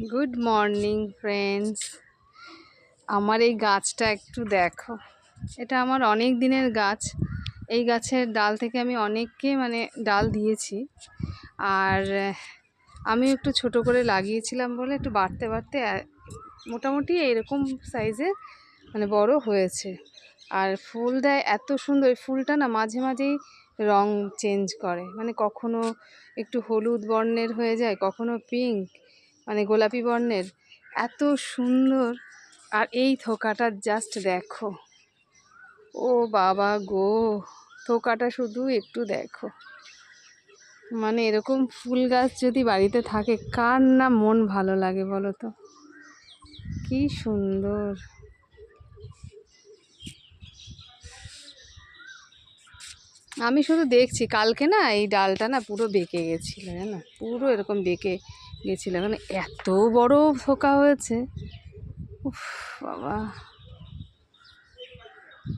Good morning friends. আমার এই গাছটা একটু দেখো। এটা আমার অনেক দিনের গাছ। এই গাছের ডাল থেকে আমি অনেককে ডাল দিয়েছি। আর আমি একটু ছোট করে লাগিয়েছিলাম বলে একটু বাড়তে বাড়তে মোটামুটি এইরকম সাইজে বড় হয়েছে। আর ফুল দেয় এত সুন্দর। ফুলটা না মাঝে মাঝেই রং চেঞ্জ করে, কখনো একটু হলুদ বর্ণের হয়ে যায়, কখনো পিঙ্ক গোলাপি বর্ণের। এত সুন্দর। আর এই থোকাটা জাস্ট দেখো, ও বাবা গো, থোকাটা শুধু একটু দেখো। এরকম ফুল গাছ যদি বাড়িতে থাকে কার না মন ভালো লাগে বলো তো? কি সুন্দর। আমি শুধু দেখছি। কালকে না এই ডালটা না পুরো বেঁকে গেছিলো, জানো, পুরো এরকম বেঁকে গেছিলো। এত বড় থোকা হয়েছে, উফ বাবা।